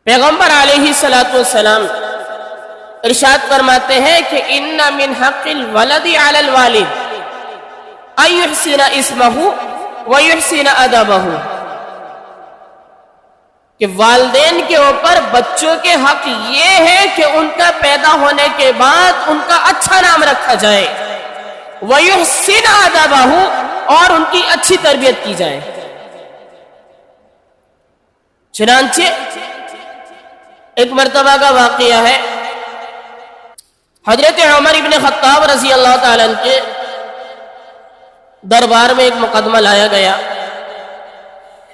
پیغمبر علیہ السلام ارشاد فرماتے ہیں کہ ان من حق الولد علی الوالد ان یحسن اسمہ ویحسن ادبہ، کہ والدین کے اوپر بچوں کے حق یہ ہے کہ ان کا پیدا ہونے کے بعد ان کا اچھا نام رکھا جائے، ویحسن ادبہ، اور ان کی اچھی تربیت کی جائے۔ چنانچہ ایک مرتبہ کا واقعہ ہے، حضرت عمر ابن خطاب رضی اللہ تعالیٰ عنہ کے دربار میں ایک مقدمہ لایا گیا۔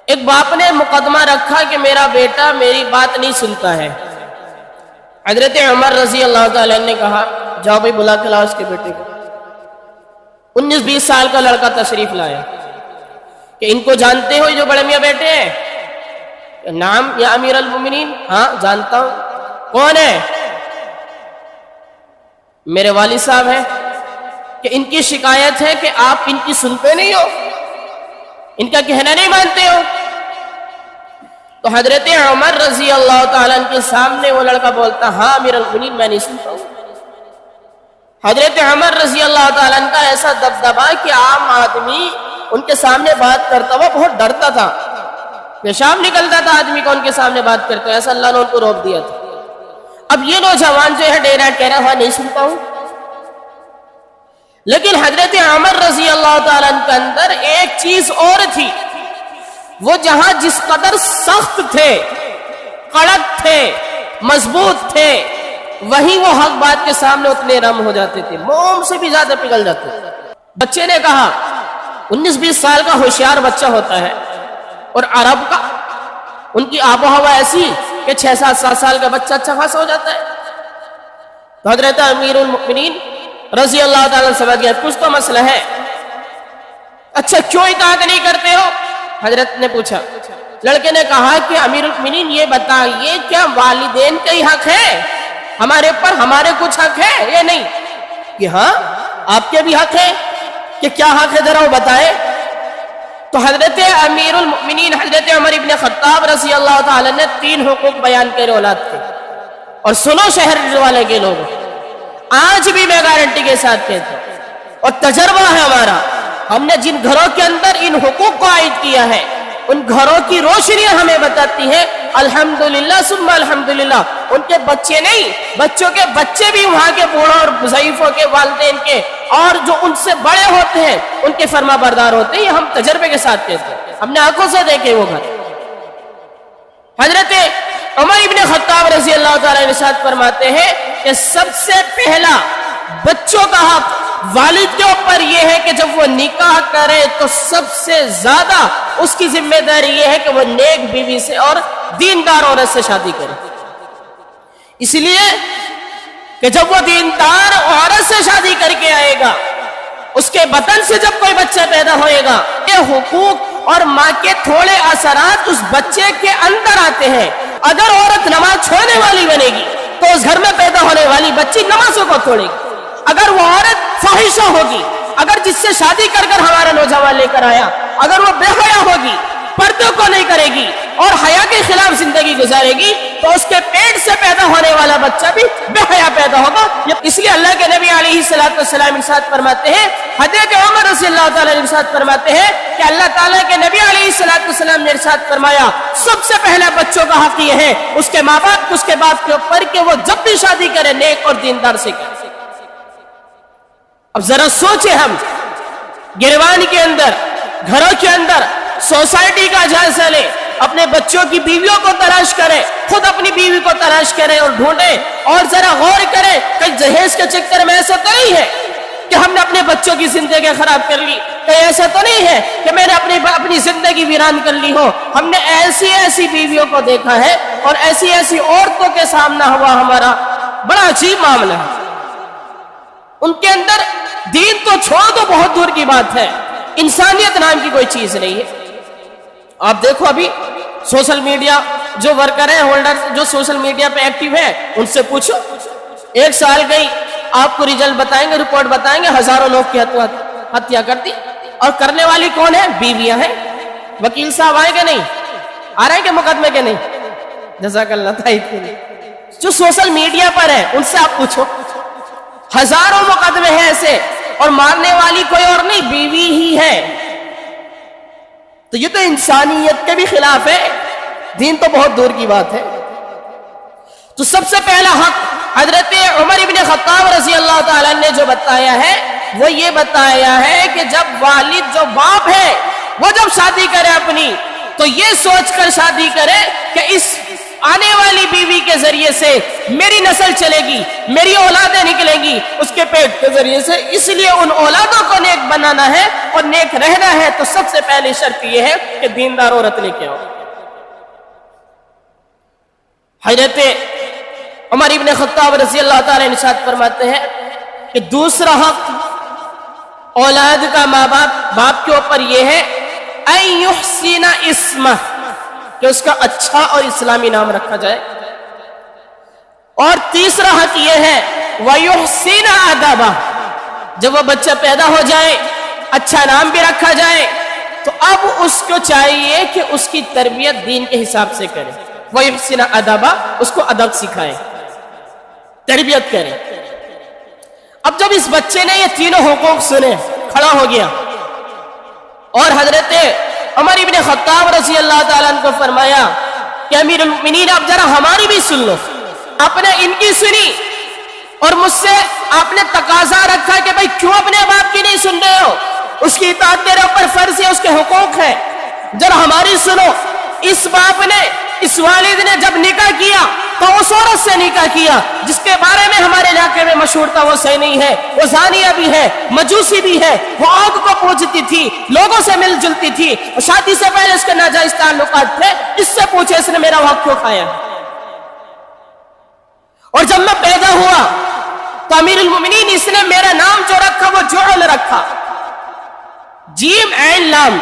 ایک باپ نے مقدمہ رکھا کہ میرا بیٹا میری بات نہیں سنتا ہے۔ حضرت عمر رضی اللہ تعالیٰ عنہ نے کہا جاؤ بھائی بلا کے لاؤ اس کے بیٹے کو۔ 19-20 سال کا لڑکا تشریف لایا کہ ان کو جانتے ہو جو بڑے میاں بیٹے ہیں؟ نام یا امیر المومنین؟ ہاں جانتا ہوں۔ کون ہے؟ میرے والد صاحب ہیں، کہ ان کی شکایت ہے کہ آپ ان کی سنتے نہیں ہو، ان کا کہنا نہیں مانتے ہو۔ تو حضرت عمر رضی اللہ تعالیٰ عنہ کے سامنے وہ لڑکا بولتا ہاں امیر المومنین میں نہیں سنتا ہوں۔ حضرت عمر رضی اللہ تعالیٰ عنہ کا ایسا دبدبا کہ عام آدمی ان کے سامنے بات کرتا ہوا بہت ڈرتا تھا، پیشاب نکلتا تھا آدمی کو ان کے سامنے بات کرتے ہیں، ایسا اللہ نے ان کو روک دیا تھا۔ اب یہ نوجوان جو ہے ڈیرا کہہ رہا ہوا نہیں سنتا ہوں، لیکن حضرت عمر رضی اللہ تعالیٰ عنہ کے اندر ایک چیز اور تھی، وہ جہاں جس قدر سخت تھے، کڑک تھے، مضبوط تھے، وہیں وہ حق بات کے سامنے اتنے نرم ہو جاتے تھے، موم سے بھی زیادہ پگھل جاتے تھے۔ بچے نے کہا 19-20 سال کا ہوشیار بچہ ہوتا ہے، اور عرب کا ان کی آب و ہوا ایسی کہ 6-7 سال کا بچہ اچھا خاصا ہو جاتا ہے۔ تو حضرت امیر المؤمنین رضی اللہ تعالیٰ سے کہا کچھ تو مسئلہ ہے، اچھا کیوں اطاعت نہیں کرتے ہو؟ حضرت نے پوچھا، لڑکے نے کہا کہ امیر المؤمنین یہ بتائیے کیا والدین کا ہی حق ہے ہمارے پر، ہمارے کچھ حق ہے یا نہیں؟ کہ ہاں آپ کے بھی حق ہے۔ کہ کیا حق ہے ذرا وہ بتائے۔ تو حضرت امیر المؤمنین حضرت عمر ابن خطاب رضی اللہ تعالیٰ نے 3 حقوق بیان کرے اولاد کے، اور سنو شہر والے کے لوگ، آج بھی میں گارنٹی کے ساتھ کہتا ہوں، اور تجربہ ہے ہمارا، ہم نے جن گھروں کے اندر ان حقوق کو عائد کیا ہے ان گھروں کی روشنیاں ہمیں بتاتی ہیں الحمدللہ ثم الحمدللہ، ان کے بچے نہیں، بچوں کے بچے بھی وہاں کے بوڑھوں اور ضعیفوں کے والدین کے اور جو ان سے بڑے ہوتے ہیں ان کے فرما بردار ہوتے ہیں۔ یہ ہم تجربے کے ساتھ کہتے ہیں، ہم نے آنکھوں سے دیکھے وہ گھر۔ حضرت عمر ابن خطاب رضی اللہ تعالیٰ ارشاد فرماتے ہیں کہ سب سے پہلا بچوں کا حق والد کے اوپر یہ ہے کہ جب وہ نکاح کرے تو سب سے زیادہ اس کی ذمہ داری یہ ہے کہ وہ نیک بیوی سے اور دیندار عورت سے شادی کرے، اس لیے کہ جب وہ دیندار عورت سے شادی کر کے آئے گا، اس کے بطن سے جب کوئی بچہ پیدا ہوئے گا، یہ حقوق اور ماں کے تھوڑے اثرات اس بچے کے اندر آتے ہیں۔ اگر عورت نماز چھوڑنے والی بنے گی تو اس گھر میں پیدا ہونے والی بچی نمازوں کو چھوڑے گی۔ اگر وہ عورت فاحشہ ہوگی، اگر جس سے شادی کر کر ہمارا نوجوان لے کر آیا اگر وہ بے حیا ہوگی، پردوں کو نہیں کرے گی اور حیا کے خلاف زندگی گزارے گی، تو اس کے پیٹ سے پیدا ہونے والا بچہ بھی بے حیا پیدا ہوگا۔ اس لیے اللہ کے نبی علیہ السلام ارشاد فرماتے ہیں، حضرت عمر رضی اللہ تعالیٰ ارشاد فرماتے ہیں کہ اللہ تعالیٰ کے نبی علیہ السلام نے ارشاد فرمایا سب سے پہلا بچوں کا حق یہ ہے اس کے ماں باپ، اس کے باپ کے اوپر کہ وہ جب بھی شادی کرے نیک اور دیندار سے کرے۔ اب ذرا سوچیں، ہم گریوان کے اندر، گھروں کے اندر، سوسائٹی کا جائزہ لیں، اپنے بچوں کی بیویوں کو تلاش کریں، خود اپنی بیوی کو تلاش کریں اور ڈھونڈیں، اور ذرا غور کریں کہ جہیز کے چکر میں ایسا تو نہیں ہے کہ ہم نے اپنے بچوں کی زندگی خراب کر لی، کہیں ایسا تو نہیں ہے کہ میں نے اپنی زندگی ویران کر لی ہو۔ ہم نے ایسی بیویوں کو دیکھا ہے اور ایسی عورتوں کے سامنا ہوا ہمارا بڑا عجیب معاملہ ہے، ان کے اندر دین تو چھوڑ دو بہت دور کی بات ہے، انسانیت نام کی کوئی چیز نہیں ہے۔ آپ دیکھو ابھی سوشل میڈیا جو ورکر ہیں، ہولڈر جو سوشل میڈیا پہ ایکٹیو ہیں، ان سے پوچھو 1 سال گئی، آپ کو ریزلٹ بتائیں گے، رپورٹ بتائیں گے، ہزاروں لوگ کی ہتیا کر دی، اور کرنے والی کون ہے؟ بیویاں ہیں۔ وکیل صاحب آئے کہ نہیں؟ آ رہے ہیں کہ مقدمے کے نہیں؟ جزاک اللہ تعالی. جو سوشل میڈیا پر ہے ان سے آپ پوچھو, ہزاروں مقدمے ہیں ایسے, اور مارنے والی کوئی اور نہیں, بیوی ہی ہے. تو یہ تو انسانیت کے بھی خلاف ہے, دین تو بہت دور کی بات ہے. تو سب سے پہلا حق حضرت عمر ابن خطاب رضی اللہ تعالیٰ نے جو بتایا ہے وہ یہ بتایا ہے کہ جب والد, جو باپ ہے, وہ جب شادی کرے اپنی, تو یہ سوچ کر شادی کرے کہ اس آنے والی بیوی کے ذریعے سے میری نسل چلے گی, میری اولادیں نکلیں گی اس کے پیٹ کے ذریعے سے. اس لیے ان اولادوں کو نیک بنانا ہے اور نیک رہنا ہے, تو سب سے پہلی شرط یہ ہے کہ دیندار عورت لے کے آؤ. حضرت عمر ابن خطاب رضی اللہ تعالی عنہ ارشاد فرماتے ہیں کہ دوسرا حق اولاد کا ماں باپ کے اوپر یہ ہے ان یحسن اسمہ, کہ اس کا اچھا اور اسلامی نام رکھا جائے. اور تیسرا حق یہ ہے وَيُحْسِنَ أَدَبَهُ, جب وہ بچہ پیدا ہو جائے اچھا نام بھی رکھا جائے تو اب اس کو چاہیے کہ اس کی تربیت دین کے حساب سے کرے. وَيُحْسِنَ أَدَبَهُ, اس کو ادب سکھائے, تربیت کرے. اب جب اس بچے نے یہ تینوں حقوق سنے, کھڑا ہو گیا, اور حضرت عمر ابن خطاب رضی اللہ تعالیٰ عنہ کو فرمایا کہ امیر المؤمنین آپ ذرا ہماری بھی سن لو. آپ نے ان کی سنی اور مجھ سے آپ نے تقاضا رکھا کہ بھئی کیوں اپنے باپ کی نہیں سن رہے ہو, اس کی اطاعت میرے اوپر فرض ہے, اس کے حقوق ہیں, ذرا ہماری سنو. اس باپ نے, اس والد نے جب نکاح کیا تو اس عورت سے نکاح کیا جس کے بارے میں ہمارے علاقے میں مشہور تھا وہ صحیح نہیں ہے, وہ زانیہ بھی ہے, مجوسی بھی ہے, وہ آگ کو پوجتی تھی, لوگوں سے مل جلتی تھی, اور شادی سے پہلے اس کے ناجائز تعلقات تھے. اس سے پوچھے اس نے میرا حق کیوں کھایا. اور جب میں پیدا ہوا تو امیر المومنین اس نے میرا نام جو رکھا وہ جعل رکھا, جیم عین لام,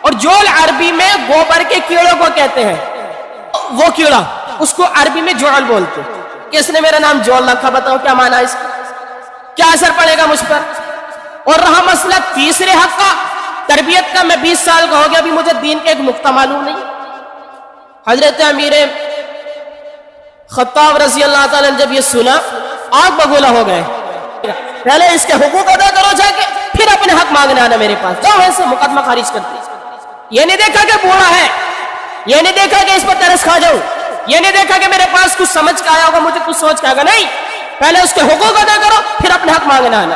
اور جول عربی میں گوبر کے کیڑوں کو کہتے ہیں, وہ کیڑا اس کو عربی میں جعل بولتے. کہ اس نے میرا نام جعل رکھا, بتاؤ کیا معنی ہے اس کا, کیا اثر پڑے گا مجھ پر. اور رہا مسئلہ تیسرے حق کا, تربیت کا, میں 20 سال کا ہو گیا, ابھی مجھے دین کا ایک نقطہ معلوم نہیں. حضرت امیر خطاب رضی اللہ تعالیٰ نے جب یہ سنا آگ بگولا ہو گئے. پہلے اس کے حقوق ادا کرو جا کے, پھر اپنے حق مانگنے آنا میرے پاس, جاؤ ایسے مقدمہ خارج کرتے. یہ نہیں دیکھا کہ بوڑھا ہے, یہ نہیں دیکھا کہ اس پر ترس کھا جاؤں, یہ نہیں دیکھا کہ میرے پاس کچھ سمجھ کے آیا ہوگا, مجھے کچھ سوچ کے آگا, نہیں, پہلے اس کے حقوق ادا کرو پھر اپنے حق مانگنا آنا.